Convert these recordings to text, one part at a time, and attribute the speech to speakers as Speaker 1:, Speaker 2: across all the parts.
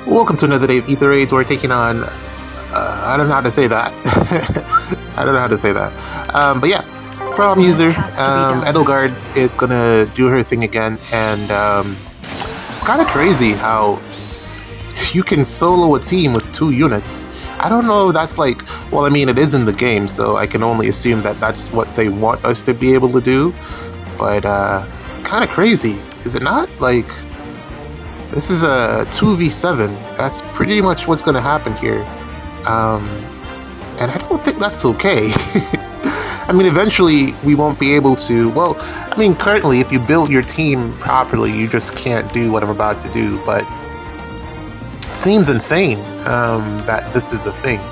Speaker 1: Welcome to another day of Ether Raids. We're taking on... I don't know how to say that. I don't know how to say that. But yeah, from user, Edelgard is gonna do her thing again, and it's kind of crazy how you can solo a team with 2 units. I don't know if that's like... Well, I mean, it is in the game, so I can only assume that that's what they want us to be able to do. But kind of crazy, is it not? Like... This is a 2v7. That's pretty much what's going to happen here. And I don't think that's okay. I mean, eventually we won't be able to... Well, I mean, currently, if you build your team properly, you just can't do what I'm about to do. But it seems insane that this is a thing.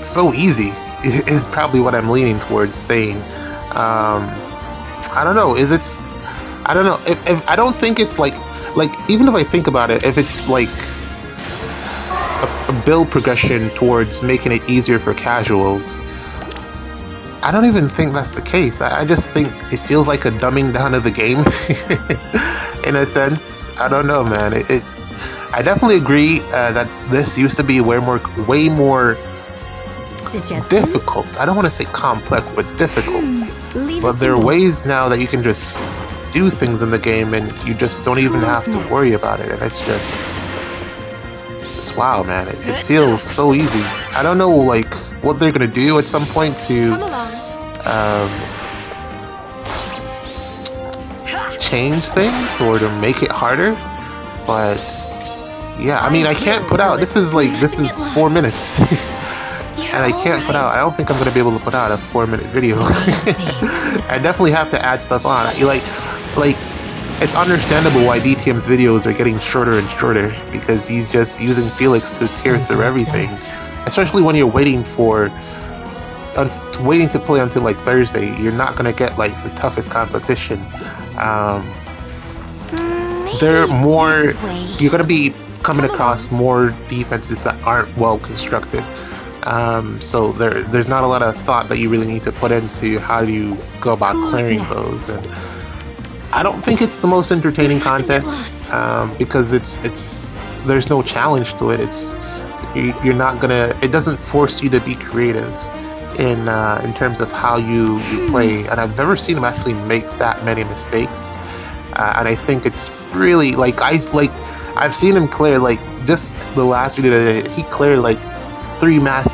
Speaker 1: So easy is probably what I'm leaning towards saying. I don't know. I don't know, if I don't think it's like even if I think about it, if it's like a build progression towards making it easier for casuals, I don't even think that's the case. I just think it feels like a dumbing down of the game in a sense. I don't know, man. I definitely agree that this used to be way more difficult. I don't want to say complex, but difficult. But there are ways now that you can just do things in the game and you just don't even have to worry about it, and it's just wow, man. It feels so easy. I don't know like what they're gonna do at some point to change things or to make it harder, but yeah, I mean, I can't put out, this is 4 minutes. And I can't put out, I don't think I'm going to be able to put out a 4-minute video. I definitely have to add stuff on. Like, it's understandable why DTM's videos are getting shorter and shorter, because he's just using Felix to tear through everything. Especially when you're waiting to play until like Thursday. You're not going to get like the toughest competition. You're going to be coming across more defenses that aren't well constructed. So there's not a lot of thought that you really need to put into how do you go about clearing those, and I don't think it's the most entertaining content because there's no challenge to it. You're not gonna, it doesn't force you to be creative in terms of how you play, and I've never seen him actually make that many mistakes, and I think it's really I've seen him clear, like just the last video that he cleared like 3 maps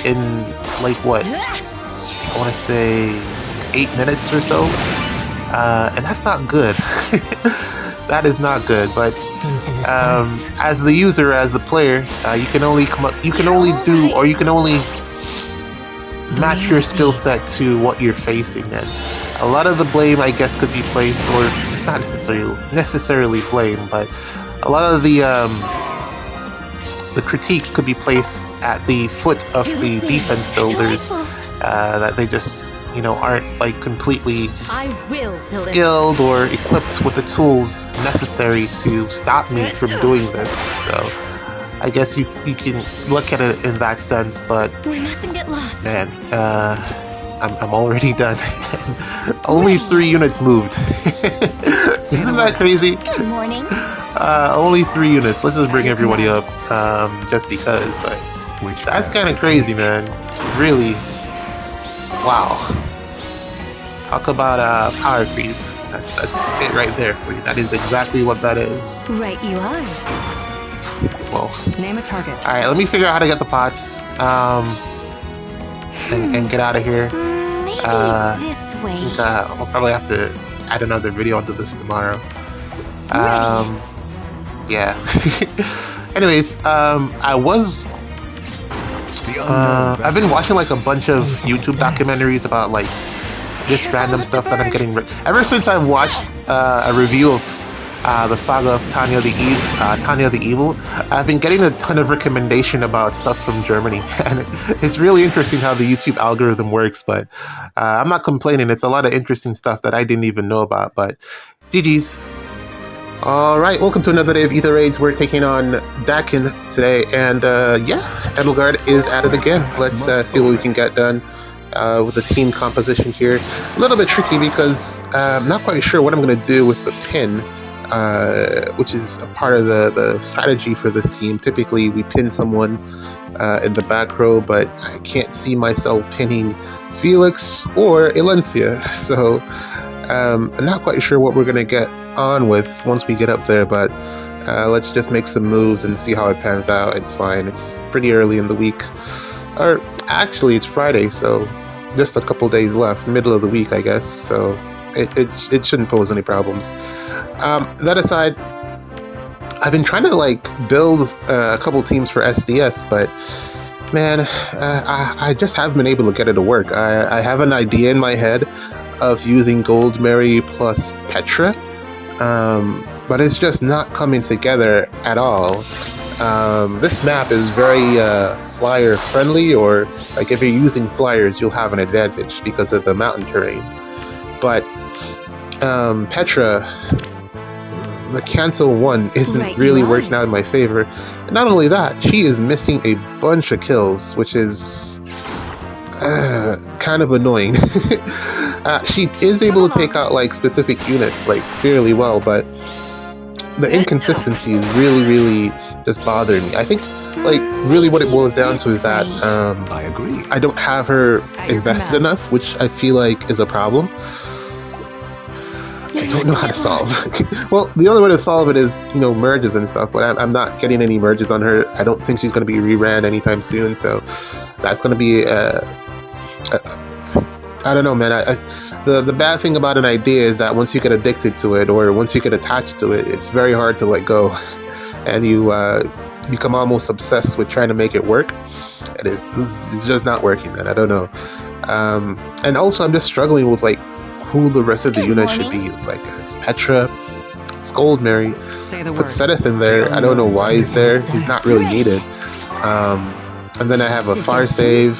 Speaker 1: in like what, I want to say 8 minutes or so, and that's not good. That is not good. But as the user, as the player, you can only match your skill set to what you're facing, and a lot of the blame, I guess, could be placed, or not necessarily blame, but a lot of the critique could be placed at the foot of the defense builders, that they just, aren't like completely skilled or equipped with the tools necessary to stop me from doing this. So I guess you can look at it in that sense, but man, I'm already done. Only 3 units moved. Isn't that crazy?
Speaker 2: Good morning.
Speaker 1: Only 3 units. Let's just bring everybody up, just because. But that's kind of crazy, man. Really. Wow. Talk about power creep. That's it right there for you. That is exactly what that is.
Speaker 2: Right, you are.
Speaker 1: Well.
Speaker 2: Name a target.
Speaker 1: All right. Let me figure out how to get the pots. And get out of here.
Speaker 2: Maybe this way.
Speaker 1: We'll probably have to add another video onto this tomorrow. Yeah. Anyways, I've been watching like a bunch of YouTube documentaries about like just random stuff that I'm getting. Ever since I've watched a review of the saga of Tanya the Evil, I've been getting a ton of recommendation about stuff from Germany, and it's really interesting how the YouTube algorithm works. But I'm not complaining. It's a lot of interesting stuff that I didn't even know about. But GG's. Alright, welcome to another day of Ether Raids. We're taking on Dakin today, and yeah, Edelgard is at it again. Let's see what we can get done with the team composition here. A little bit tricky because I'm not quite sure what I'm going to do with the pin. which is a part of the strategy for this team. Typically, we pin someone in the back row, but I can't see myself pinning Felix or Elencia. So I'm not quite sure what we're going to get on with once we get up there, but let's just make some moves and see how it pans out. It's fine. It's pretty early in the week. Or actually, it's Friday, so just a couple days left, middle of the week, I guess. So it shouldn't pose any problems. That aside, I've been trying to like build a couple teams for SDS, but man, I just haven't been able to get it to work. I have an idea in my head of using Gold Mary plus Petra, but it's just not coming together at all. This map is very flyer friendly, or like if you're using flyers, you'll have an advantage because of the mountain terrain. But Petra, the cancel one isn't really working out in my favor. And not only that, she is missing a bunch of kills, which is kind of annoying. She is able to take out like specific units like fairly well, but the inconsistency is really just bothering me. I think like really what it boils down to is that
Speaker 3: I agree.
Speaker 1: I don't have her invested enough, which I feel like is a problem. I don't know how to solve. Well, the only way to solve it is, you know, merges and stuff, but I'm not getting any merges on her. I don't think she's going to be reran anytime soon, so that's going to be I don't know, man. The bad thing about an idea is that once you get addicted to it, or once you get attached to it, it's very hard to let go, and you become almost obsessed with trying to make it work. And it's just not working, man. I don't know. And also, I'm just struggling with like who the rest of the unit should be. It's like it's Petra, it's Gold Mary. Put Sedith in there. I don't know why he's there. He's not really needed. And then I have a fire save.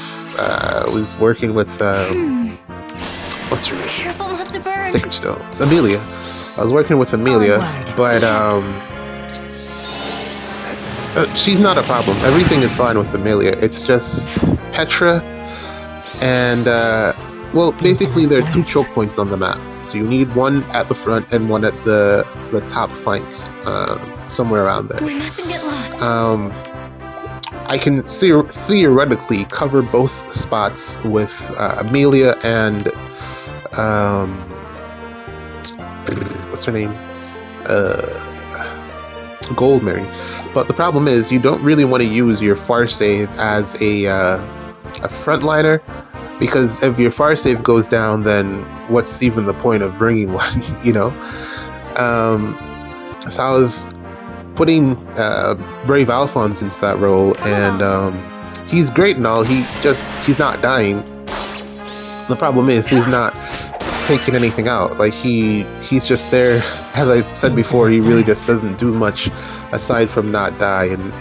Speaker 1: Was working with what's her name?
Speaker 2: Careful not to burn.
Speaker 1: Sacred Stones. Amelia. I was working with Amelia, but she's not a problem. Everything is fine with Amelia. It's just Petra and well, basically there are two choke points on the map. So you need one at the front and one at the top flank, somewhere around there.
Speaker 2: We mustn't get lost.
Speaker 1: I can theoretically cover both spots with Amelia and what's her name? Gold Mary. But the problem is you don't really want to use your far save as a frontliner, because if your far save goes down, then what's even the point of bringing one, you know? So I was putting Brave Alphonse into that role, and he's great and all. He's not dying. The problem is he's not taking anything out. Like he's just there. As I said before, he really just doesn't do much aside from not die. And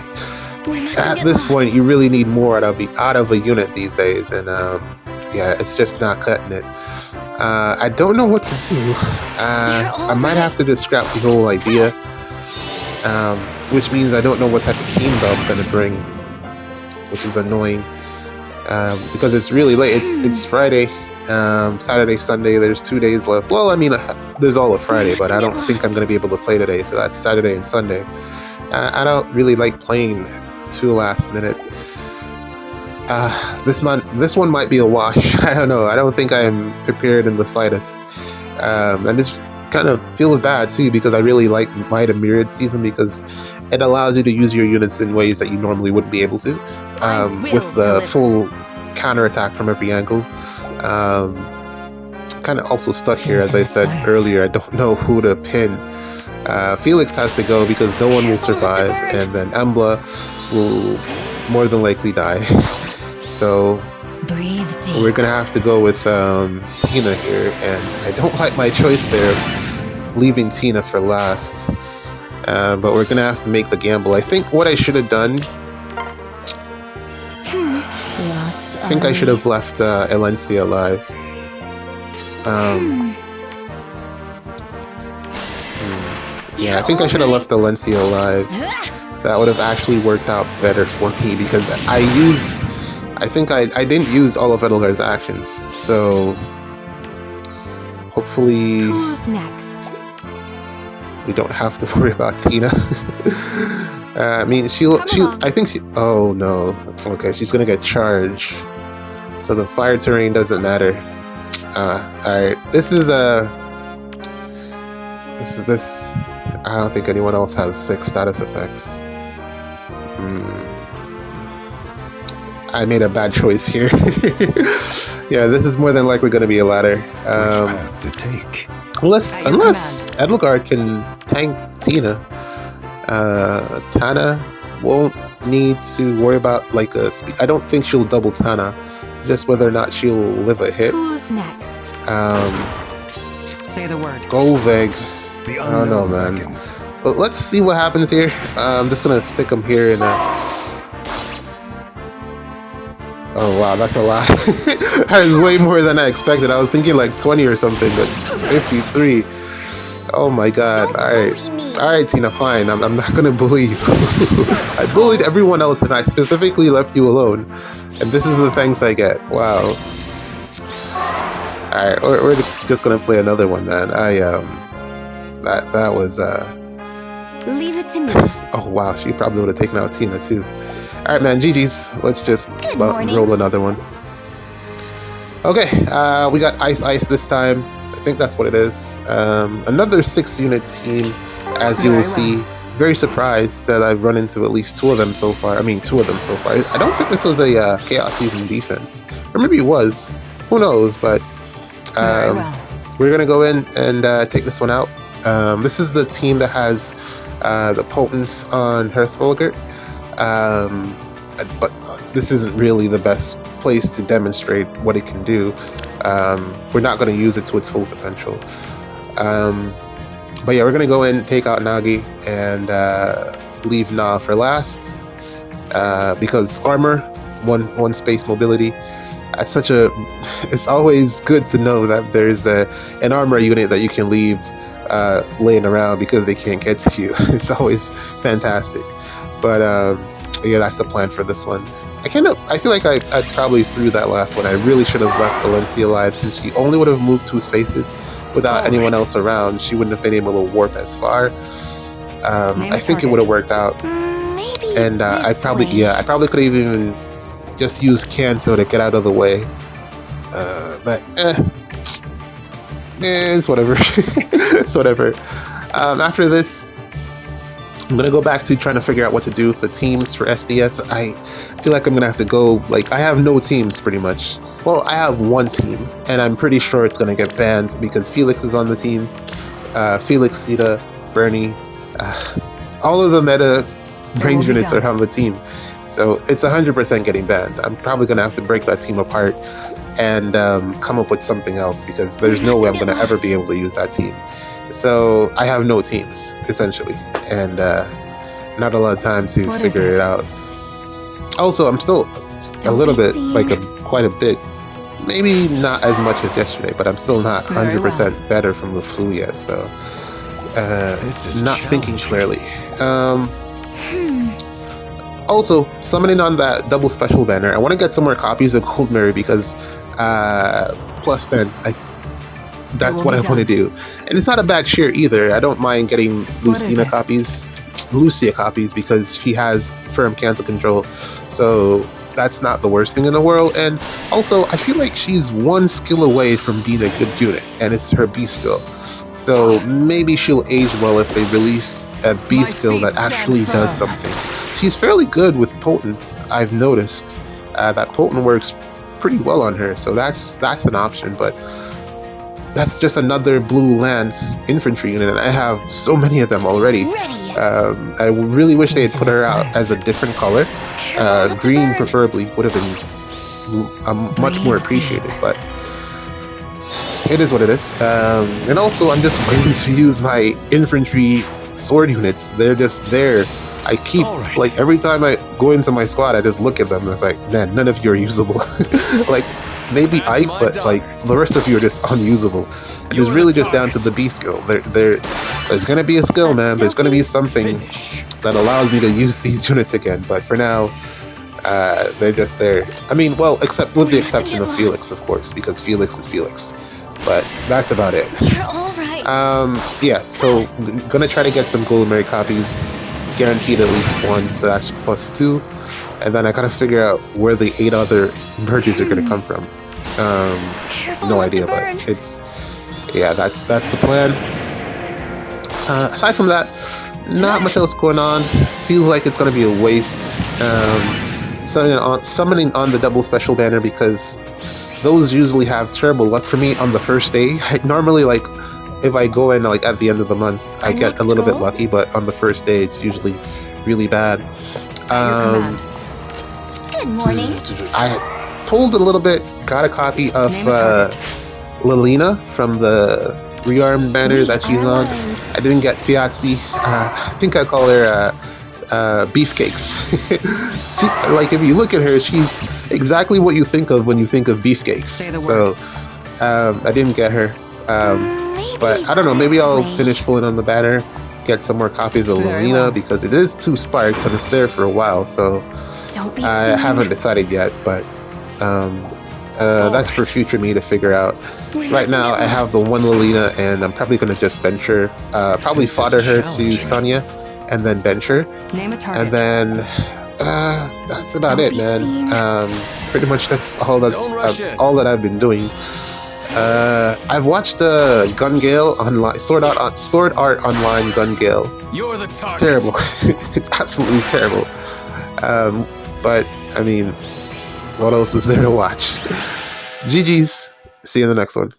Speaker 1: at this point, you really need more out of a unit these days. And yeah, it's just not cutting it. I don't know what to do. I might have to just scrap the whole idea. Which means I don't know what type of team I'm going to bring, which is annoying, because it's really late. It's Friday, Saturday, Sunday. There's 2 days left. Well, I mean, there's all of Friday, but I don't think I'm going to be able to play today. So that's Saturday and Sunday. I don't really like playing too last minute. This one might be a wash. I don't know. I don't think I am prepared in the slightest. And this kind of feels bad too, because I really like Might and Myriad season, because it allows you to use your units in ways that you normally wouldn't be able to, with the full counterattack from every angle. Kind of also stuck here, as I said earlier. I don't know who to pin. Felix has to go because no one will survive, and then Embla will more than likely die. So we're gonna have to go with Tina here, and I don't like my choice there, leaving Tina for last. But we're gonna have to make the gamble. I think what I should have done, I think I should have left Elencia alive. Yeah, I think I should have left Elencia alive. That would have actually worked out better for me, because I think I didn't use all of Edelgar's actions, so hopefully...
Speaker 2: Who's next?
Speaker 1: we don't have to worry about Tina. I mean, I think oh no. Okay, she's gonna get charged. So the fire terrain doesn't matter. Alright. This. I don't think anyone else has 6 status effects. I made a bad choice here. Yeah, this is more than likely going to be a ladder.
Speaker 3: Which path to take?
Speaker 1: Unless Edelgard can tank Tina. Tana won't need to worry about like a speed. I don't think she'll double Tana. Just whether or not she'll live a hit.
Speaker 2: Who's next?
Speaker 4: Say the word.
Speaker 1: Golveg.
Speaker 3: The
Speaker 1: I don't know, man.
Speaker 3: beckons.
Speaker 1: But let's see what happens here. I'm just gonna stick him here in a... Oh wow, that's a lot. That is way more than I expected. I was thinking like 20 or something, but 53. Oh my god. Alright, Tina, fine. I'm not gonna bully you. I bullied everyone else and I specifically left you alone. And this is the thanks I get. Wow. Alright, we're just gonna play another one, man. That was
Speaker 2: Leave it to me.
Speaker 1: oh wow, she probably would have taken out Tina too. Alright man, GG's. Let's just
Speaker 2: morning.
Speaker 1: roll another one. Okay, we got Ice this time. I think that's what it is. Another 6-unit team, as you will see. Very surprised that I've run into at least 2 of them so far. I mean, 2 of them so far. I don't think this was a Chaos Season defense. Or maybe it was. Who knows, but we're gonna go in and take this one out. This is the team that has the Potence on Hearthfulgert. But this isn't really the best place to demonstrate what it can do. We're not going to use it to its full potential. But yeah, we're going to go in, take out Nagi, and leave Na for last. Because armor, one space mobility. It's always good to know that there's an armor unit that you can leave laying around because they can't get to you. It's always fantastic. But yeah, that's the plan for this one. I feel like I probably threw that last one. I really should have left Valencia alive, since she only would have moved 2 spaces without anyone else around. She wouldn't have been able to warp as far. I think it would have worked out.
Speaker 2: Maybe
Speaker 1: And I probably could have even just used Kanto to get out of the way. But it's whatever. It's whatever. After this, I'm gonna go back to trying to figure out what to do with the teams for SDS. I feel like I'm gonna have to go, like, I have no teams pretty much. Well, I have one team, and I'm pretty sure it's gonna get banned because Felix is on the team. Felix, Sita, Bernie, all of the meta range units are on the team. So it's 100% getting banned. I'm probably gonna have to break that team apart and come up with something else, because there's no way I'm gonna ever be able to use that team. So I have no teams, essentially, and not a lot of time to figure it out. Also, I'm still a little bit, quite a bit, maybe not as much as yesterday, but I'm still not 100% better from the flu yet, so not thinking clearly. Also, summoning on that double special banner, I want to get some more copies of Gold Mirror, because plus 10, that's what I want to do. And it's not a bad share either. I don't mind getting Lucia copies, because she has firm cancel control. So that's not the worst thing in the world. And also, I feel like she's 1 skill away from being a good unit, and it's her B skill. So maybe she'll age well if they release a B skill that actually does something. She's fairly good with Potent. I've noticed that Potent works pretty well on her, so that's an option. But that's just another blue lance infantry unit, and I have so many of them already. I really wish they had put her out as a different color. Green preferably would have been much more appreciated, but it is what it is. And also, I'm just waiting to use my infantry sword units. They're just there. I keep, like, every time I go into my squad, I just look at them and it's like, man, none of you are usable. Like, maybe Ike, but like the rest of you are just unusable. And it's really just down to the B skill. There's gonna be a skill, man. There's gonna be something that allows me to use these units again. But for now, they're just there. I mean, well, except with the exception of Felix, of course, because Felix is Felix. but that's about it.
Speaker 2: You're all right.
Speaker 1: Yeah, so gonna try to get some Golden Mary copies, guaranteed at least one, so that's +2. And then I gotta figure out where the 8 other merges are gonna come from.
Speaker 2: Careful
Speaker 1: No
Speaker 2: not
Speaker 1: idea,
Speaker 2: to burn.
Speaker 1: but it's, yeah, that's the plan. Aside from that, not much else going on. Feels like it's gonna be a waste. Summoning on the double special banner, because those usually have terrible luck for me on the first day. Normally, like, if I go in like at the end of the month, I get a little bit lucky, but on the first day, it's usually really bad.
Speaker 2: Good morning.
Speaker 1: I pulled a little bit, got a copy of
Speaker 4: Name a target.
Speaker 1: Lilina from the rearm banner that she's on. I didn't get Fiatzi. I think I call her Beefcakes. Like, if you look at her, she's exactly what you think of when you think of beefcakes.
Speaker 4: Say the word.
Speaker 1: So I didn't get her. But I don't know, maybe I'll finish pulling on the banner, get some more copies of
Speaker 4: Very
Speaker 1: Lilina,
Speaker 4: well.
Speaker 1: because it is 2 sparks and it's there for a while, so
Speaker 2: Don't be
Speaker 1: I
Speaker 2: silly.
Speaker 1: haven't decided yet, but that's for future me to figure out. Right now, I have the 1 Lilina, and I'm probably going to just bench her, probably
Speaker 3: This is
Speaker 1: fodder her to
Speaker 3: challenging.
Speaker 1: Sonya, and then bench her,
Speaker 4: Name a target.
Speaker 1: and then that's about
Speaker 2: Don't
Speaker 1: it,
Speaker 2: be
Speaker 1: man.
Speaker 2: seen.
Speaker 1: Pretty much that's
Speaker 3: Don't rush it.
Speaker 1: all that I've been doing. I've watched Gun Gale online, Sword Art Online Gun Gale.
Speaker 3: You're the
Speaker 1: It's
Speaker 3: target.
Speaker 1: terrible. It's absolutely terrible. But I mean, what else is there to watch? GG's. See you in the next one.